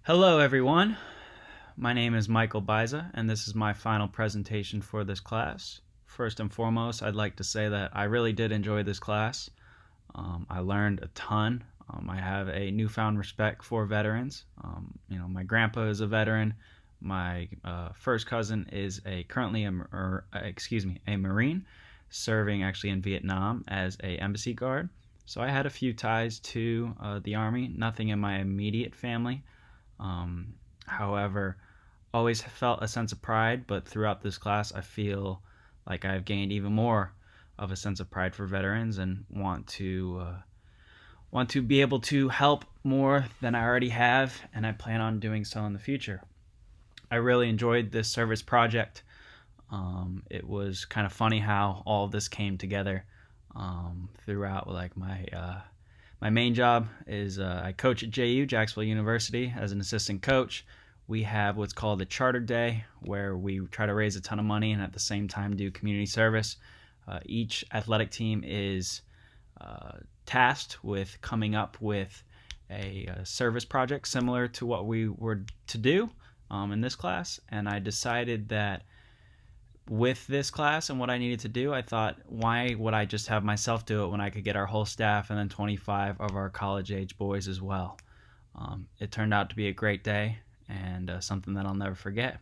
Hello, everyone. My name is Michael Biza, and this is my final presentation for this class. First and foremost, I'd like to say that I really did enjoy this class. I learned a ton. I have a newfound respect for veterans. My grandpa is a veteran. My first cousin is currently a Marine, serving actually in Vietnam as a embassy guard. So I had a few ties to the Army. Nothing in my immediate family. However, always felt a sense of pride, but throughout this class, I feel like I've gained even more of a sense of pride for veterans and want to be able to help more than I already have, and I plan on doing so in the future. I really enjoyed this service project. It was kind of funny how all of this came together throughout. Like my main job is I coach at Jacksonville University as an assistant coach. We have what's called a charter day where we try to raise a ton of money and at the same time do community service. Each athletic team is tasked with coming up with a service project similar to what we were to do in this class, and I decided that with this class and what I needed to do, I thought, why would I just have myself do it when I could get our whole staff and then 25 of our college-age boys as well? It turned out to be a great day and something that I'll never forget.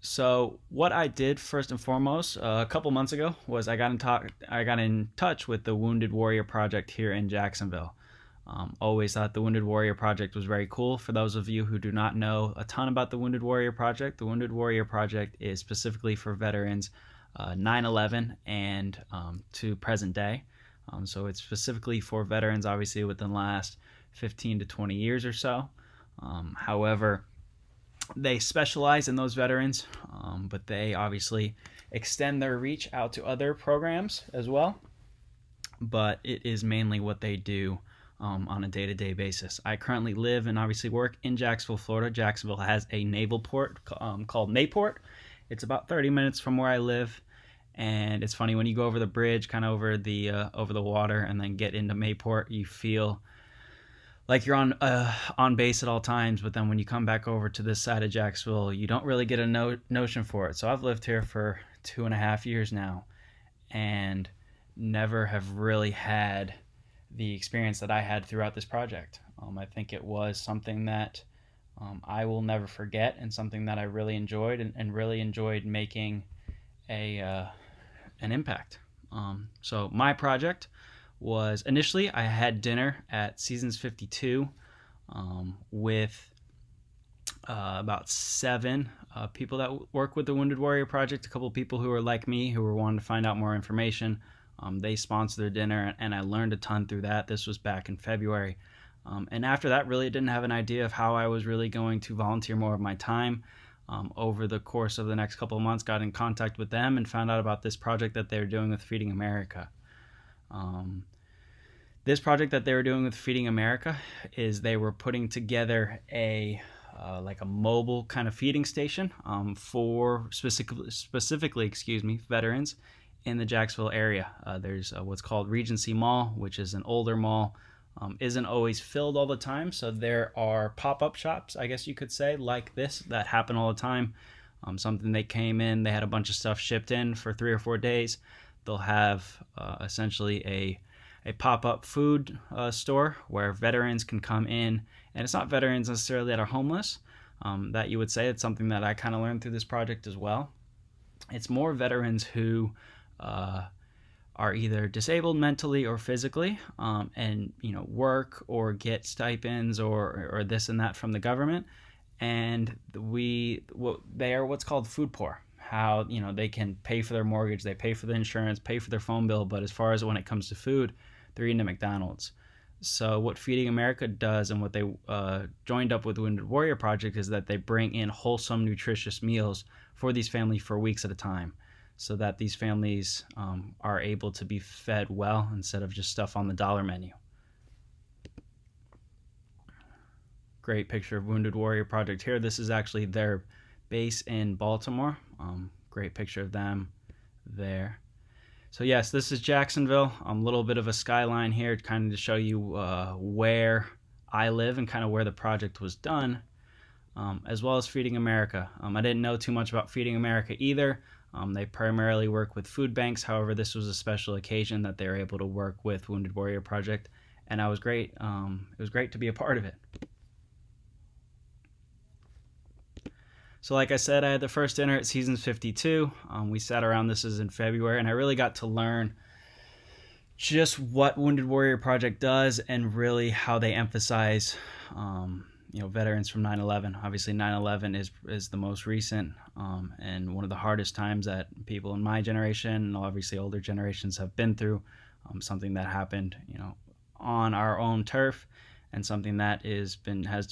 So what I did first and foremost a couple months ago was I got in touch with the Wounded Warrior Project here in Jacksonville. Always thought the Wounded Warrior Project was very cool. For those of you who do not know a ton about the Wounded Warrior Project, the Wounded Warrior Project is specifically for veterans 9/11 and to present day. So it's specifically for veterans, obviously, within the last 15 to 20 years or so. However, they specialize in those veterans, but they obviously extend their reach out to other programs as well. But it is mainly what they do on a day-to-day basis. I currently live and obviously work in Jacksonville, Florida. Jacksonville has a naval port called Mayport. It's about 30 minutes from where I live, and it's funny when you go over the bridge, kind of over the water, and then get into Mayport, you feel like you're on base at all times. But then when you come back over to this side of Jacksonville, you don't really get a notion for it. So I've lived here for 2.5 years now, and never have really had the experience that I had throughout this project. I think it was something that I will never forget, and something that I really enjoyed and really enjoyed making an impact. So my project was, initially I had dinner at Seasons 52 with about 7 people that work with the Wounded Warrior Project, a couple of people who are like me who were wanting to find out more information. They sponsored their dinner, and I learned a ton through that. This was back in February. And after that, really didn't have an idea of how I was really going to volunteer more of my time. Over the course of the next couple of months, got in contact with them and found out about this project that they were doing with Feeding America. This project that they were doing with Feeding America is they were putting together a mobile kind of feeding station for specifically, veterans in the Jacksonville area. There's what's called Regency Mall, which is an older mall. Isn't always filled all the time, so there are pop-up shops, I guess you could say, like this, that happen all the time. Something they came in, they had a bunch of stuff shipped in for 3 or 4 days. They'll have essentially a pop-up food store where veterans can come in, and it's not veterans necessarily that are homeless, that you would say. It's something that I kind of learned through this project as well. It's more veterans who are either disabled mentally or physically, and work or get stipends or this and that from the government, and they are what's called food poor. How they can pay for their mortgage, they pay for the insurance, pay for their phone bill, but as far as when it comes to food, they're eating at McDonald's. So what Feeding America does, and what they joined up with the Wounded Warrior Project, is that they bring in wholesome, nutritious meals for these families for weeks at a time, so that these families are able to be fed well instead of just stuff on the dollar menu. Great picture of Wounded Warrior Project here. This is actually their base in Baltimore. Great picture of them there. So yes, this is Jacksonville. A little bit of a skyline here, kind of to show you where I live and kind of where the project was done, as well as Feeding America. I didn't know too much about Feeding America either. They primarily work with food banks. However, this was a special occasion that they were able to work with Wounded Warrior Project, and I was great. It was great to be a part of it. So like I said, I had the first dinner at Seasons 52. We sat around, this is in February, and I really got to learn just what Wounded Warrior Project does and really how they emphasize veterans from 9/11. Obviously 9/11 is the most recent and one of the hardest times that people in my generation and obviously older generations have been through. Something that happened on our own turf, and something that has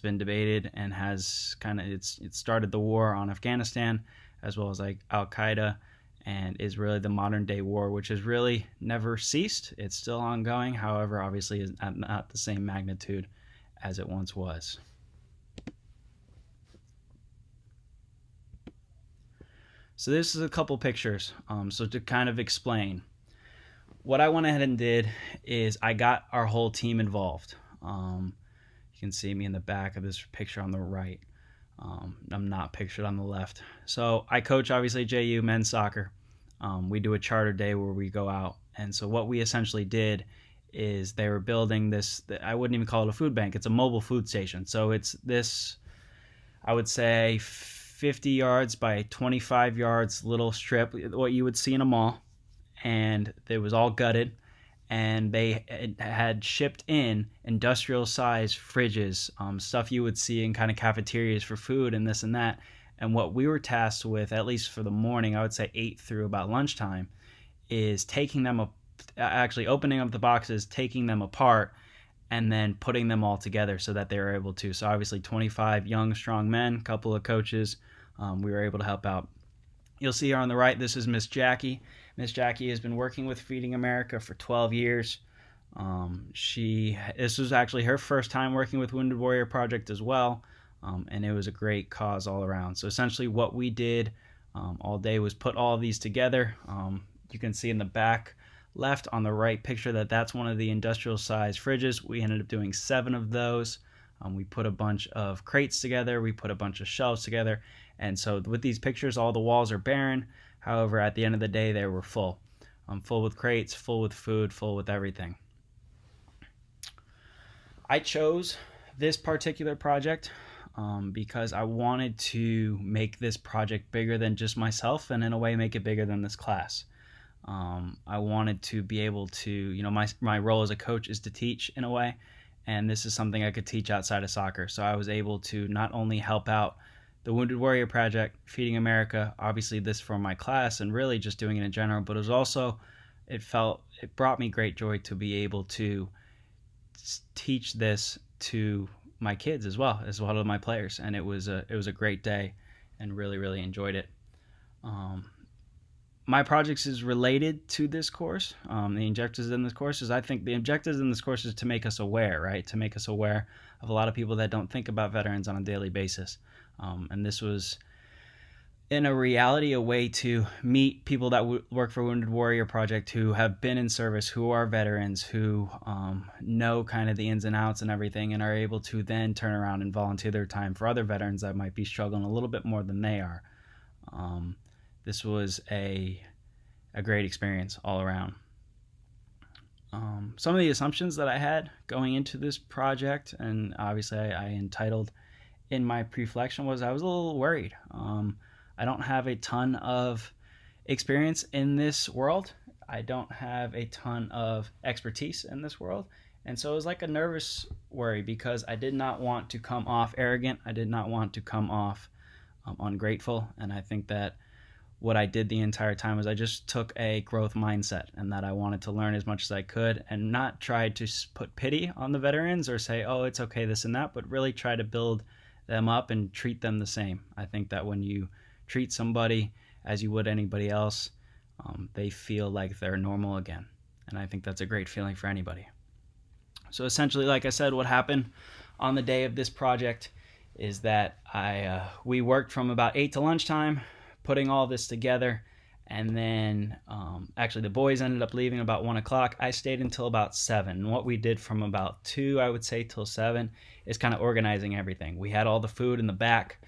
been debated and has it started the war on Afghanistan, as well as like Al-Qaeda, and is really the modern day war, which has really never ceased. It's still ongoing, however, obviously is not the same magnitude as it once was. So this is a couple pictures. So to kind of explain, what I went ahead and did is I got our whole team involved. You can see me in the back of this picture on the right. I'm not pictured on the left. So I coach, obviously, JU men's soccer. We do a charter day where we go out. And so what we essentially did is they were building this, I wouldn't even call it a food bank. It's a mobile food station. So it's this, I would say, 50 yards by 25 yards little strip, what you would see in a mall. And it was all gutted. And they had shipped in industrial-sized fridges, stuff you would see in kind of cafeterias for food and this and that. And what we were tasked with, at least for the morning, I would say 8 through about lunchtime, is taking them up, actually opening up the boxes, taking them apart, and then putting them all together so that they were able to. So obviously 25 young, strong men, a couple of coaches, we were able to help out. You'll see here on the right, this is Miss Jackie. Miss Jackie has been working with Feeding America for 12 years. This was actually her first time working with Wounded Warrior Project as well, and it was a great cause all around. So essentially what we did all day was put all of these together. You can see in the back left on the right picture that's one of the industrial size fridges. We ended up doing 7 of those. We put a bunch of crates together. We put a bunch of shelves together. And so with these pictures, all the walls are barren. However, at the end of the day, they were full. Full with crates, full with food, full with everything. I chose this particular project because I wanted to make this project bigger than just myself, and in a way make it bigger than this class. I wanted to be able to, my role as a coach is to teach in a way, and this is something I could teach outside of soccer. So I was able to not only help out the Wounded Warrior Project, Feeding America, obviously this for my class and really just doing it in general, but it was also, it brought me great joy to be able to teach this to my kids as well as my players. And it was a great day and really, really enjoyed it. My projects is related to this course. The objectives in this course is, I think the objectives in this course is to make us aware, right? To make us aware of a lot of people that don't think about veterans on a daily basis. And this was, in a reality, a way to meet people that work for Wounded Warrior Project who have been in service, who are veterans, who know kind of the ins and outs and everything, and are able to then turn around and volunteer their time for other veterans that might be struggling a little bit more than they are. This was a great experience all around. Some of the assumptions that I had going into this project, and obviously I entitled in my reflection, was I was a little worried. I don't have a ton of experience in this world. I don't have a ton of expertise in this world. And so it was like a nervous worry because I did not want to come off arrogant. I did not want to come off ungrateful. And I think that what I did the entire time was I just took a growth mindset, and that I wanted to learn as much as I could and not try to put pity on the veterans or say, oh, it's okay, this and that, but really try to build them up and treat them the same. I think that when you treat somebody as you would anybody else, they feel like they're normal again. And I think that's a great feeling for anybody. So essentially, like I said, what happened on the day of this project is that we worked from about 8 to lunchtime, putting all this together, And then actually the boys ended up leaving about 1 o'clock. I stayed until about 7. And what we did from about 2, I would say, till 7 is kind of organizing everything. We had all the food in the back,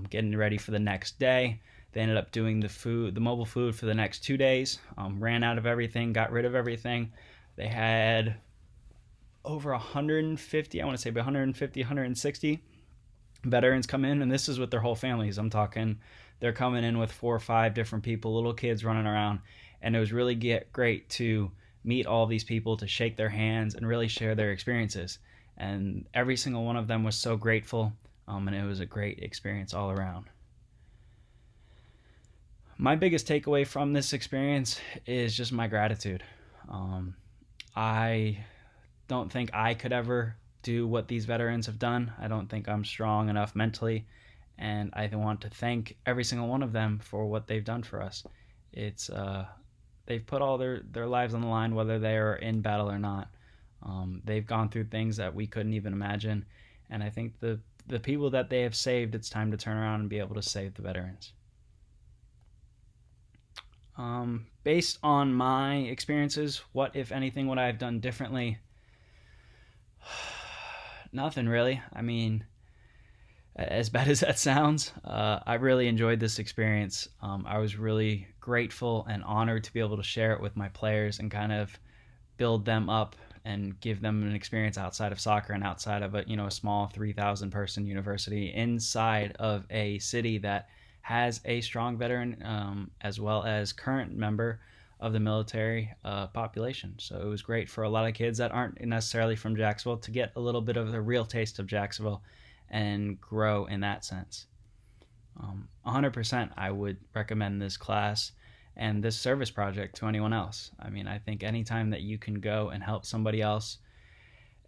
getting ready for the next day. They ended up doing the mobile food for the next 2 days. Ran out of everything, got rid of everything. They had over 150, I want to say 150, 160 veterans come in, and this is with their whole families. I'm talking they're coming in with 4 or 5 different people, little kids running around, and it was really great to meet all these people, to shake their hands and really share their experiences. And every single one of them was so grateful, and it was a great experience all around. My biggest takeaway from this experience is just my gratitude. I don't think I could ever do what these veterans have done. I don't think I'm strong enough mentally, and I want to thank every single one of them for what they've done for us. It's they've put all their lives on the line, whether they are in battle or not. They've gone through things that we couldn't even imagine, and I think the people that they have saved, it's time to turn around and be able to save the veterans. Based on my experiences, what, if anything, would I have done differently? Nothing really. I mean, as bad as that sounds, I really enjoyed this experience. I was really grateful and honored to be able to share it with my players and kind of build them up and give them an experience outside of soccer and outside of a small 3,000 person university inside of a city that has a strong veteran as well as current member of the military population. So it was great for a lot of kids that aren't necessarily from Jacksonville to get a little bit of the real taste of Jacksonville and grow in that sense. 100% I would recommend this class and this service project to anyone else. I mean, I think anytime that you can go and help somebody else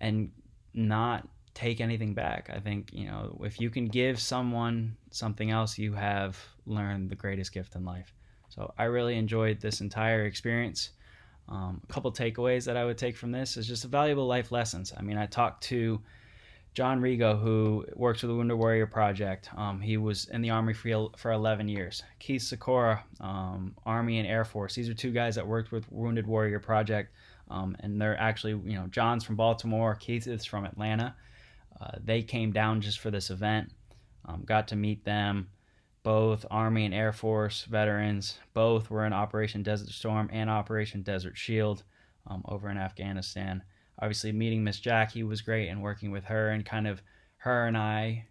and not take anything back, I think, if you can give someone something else, you have learned the greatest gift in life. So I really enjoyed this entire experience. A couple takeaways that I would take from this is just valuable life lessons. I mean, I talked to John Rigo, who works with the Wounded Warrior Project. He was in the Army for 11 years. Keith Sikora, Army and Air Force. These are 2 guys that worked with Wounded Warrior Project, and they're actually, John's from Baltimore, Keith is from Atlanta. They came down just for this event. Got to meet them. Both Army and Air Force veterans. Both were in Operation Desert Storm and Operation Desert Shield over in Afghanistan. Obviously, meeting Miss Jackie was great, and working with her and kind of her and I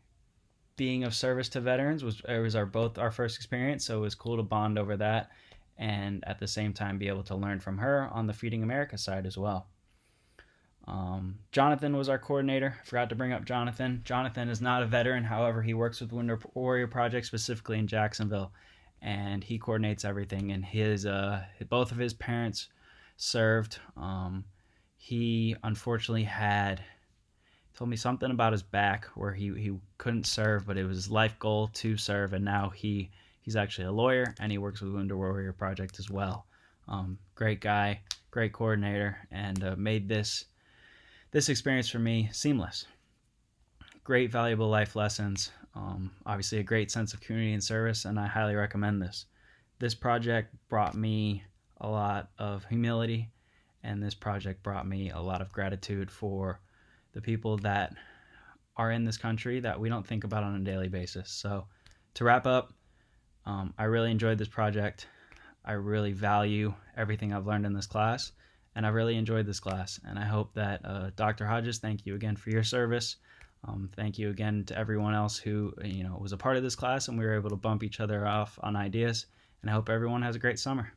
being of service to veterans was both our first experience. So it was cool to bond over that, and at the same time be able to learn from her on the Feeding America side as well. Jonathan was our coordinator. I forgot to bring up Jonathan. Jonathan is not a veteran. However, he works with the Wounded Warrior Project specifically in Jacksonville, and he coordinates everything. And both of his parents served. He unfortunately told me something about his back where he couldn't serve, but it was his life goal to serve, and now he's actually a lawyer, and he works with the Wounded Warrior Project as well. Great guy, great coordinator, and made this experience for me seamless. Great valuable life lessons. Obviously a great sense of community and service, and I highly recommend this. This project brought me a lot of humility, and this project brought me a lot of gratitude for the people that are in this country that we don't think about on a daily basis. So to wrap up, I really enjoyed this project. I really value everything I've learned in this class, and I really enjoyed this class. And I hope that Dr. Hodges, thank you again for your service. Thank you again to everyone else who was a part of this class, and we were able to bump each other off on ideas. And I hope everyone has a great summer.